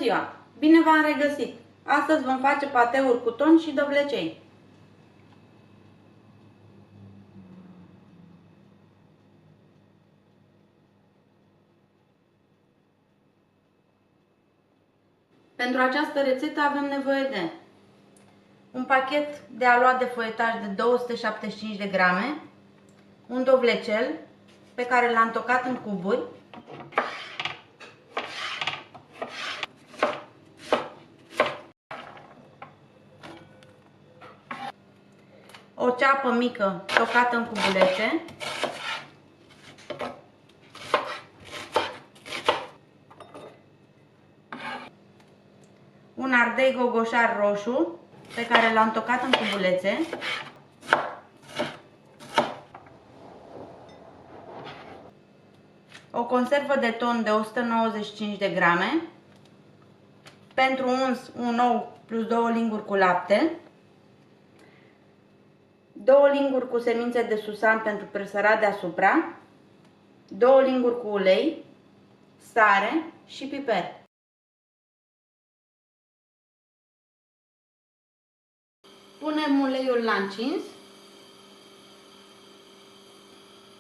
ziua! Bine v-am regăsit! Astăzi vom face pateuri cu ton și dovlecei. Pentru această rețetă avem nevoie de un pachet de aluat de foietaj de 275 de grame, un dovlecel pe care l-am tocat în cuburi, o ceapă mică tocată în cubulețe, un ardei gogoșar roșu pe care l-am tocat în cubulețe, o conservă de ton de 195 de grame, pentru uns un ou plus 2 linguri cu lapte, 2 linguri cu semințe de susan pentru presărat deasupra, 2 linguri cu ulei, sare și piper. Punem uleiul la încins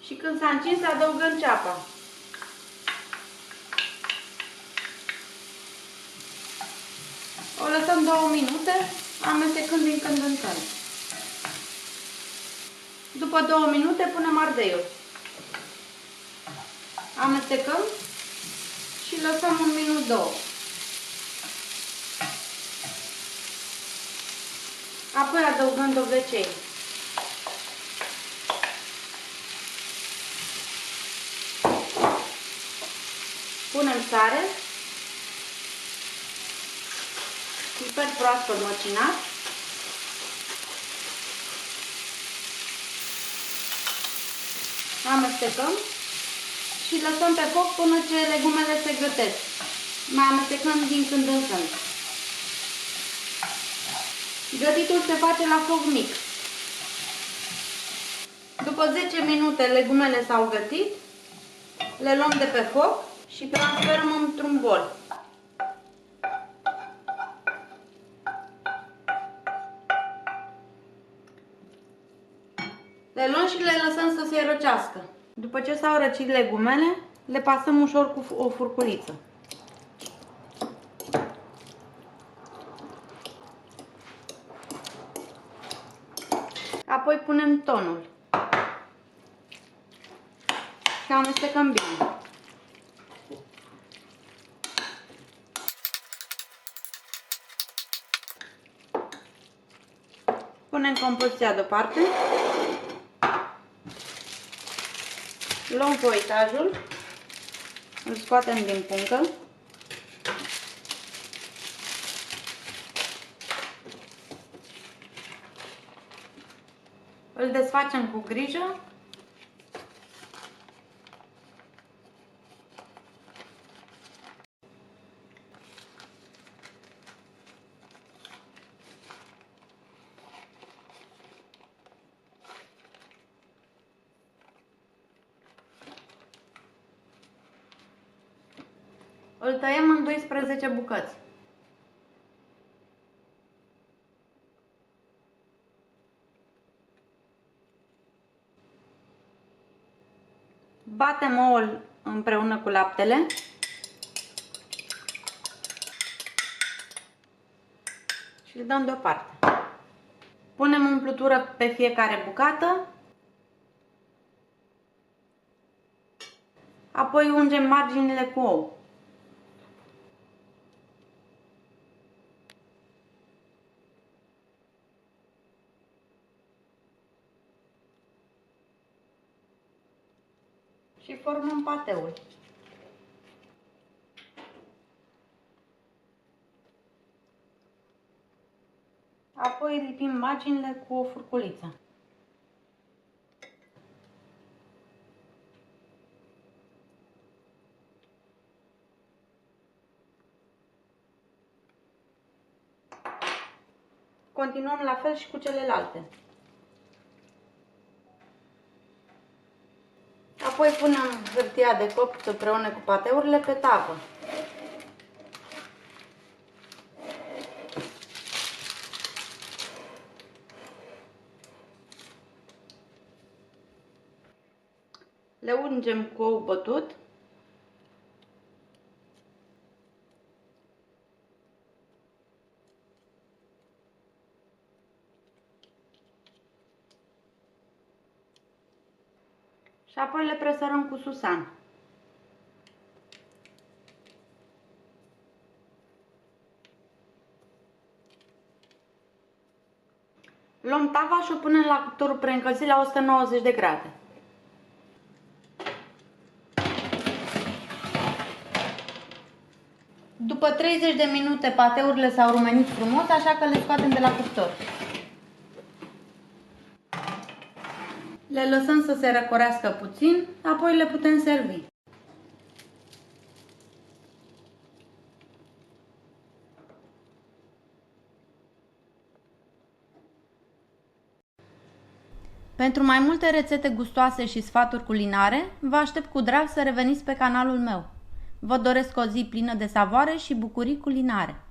și când s-a încins adăugăm ceapa. O lăsăm 2 minute, amestecând din când în când. După 2 minute punem ardeiul. Amestecăm și lăsăm 1 minut 2. Apoi adăugăm dovlecei. Punem sare, piper proaspăt măcinat, amestecăm și lăsăm pe foc până ce legumele se gătesc. Mai amestecăm din când în când. Gătitul se face la foc mic. După 10 minute legumele s-au gătit, le luăm de pe foc și transferăm într-un bol. Le luăm și le lăsăm să se răcească. După ce s-au răcit legumele, le pasăm ușor cu o furculiță. Apoi punem tonul și amestecăm bine. Punem compoziția deoparte. Luăm foietajul, îl scoatem din puncă. Îl desfacem cu grijă. Îl tăiem în 12 bucăți. Batem ouăl împreună cu laptele. Și îl dăm deoparte. Punem umplutură pe fiecare bucată. Apoi ungem marginile cu ou. Și formăm pateul. Apoi lipim marginile cu o furculiță. Continuăm la fel și cu celelalte. Apoi punem hârtia de copt împreună cu pateurile pe tavă. Le ungem cu ou bătut. Și apoi le presărăm cu susan. Luăm tava și o punem la cuptorul preîncălzit la 190 de grade. După 30 de minute pateurile s-au rumenit frumos, așa că le scoatem de la cuptor. Le lăsăm să se răcorească puțin, apoi le putem servi. Pentru mai multe rețete gustoase și sfaturi culinare, vă aștept cu drag să reveniți pe canalul meu. Vă doresc o zi plină de savoare și bucurii culinare.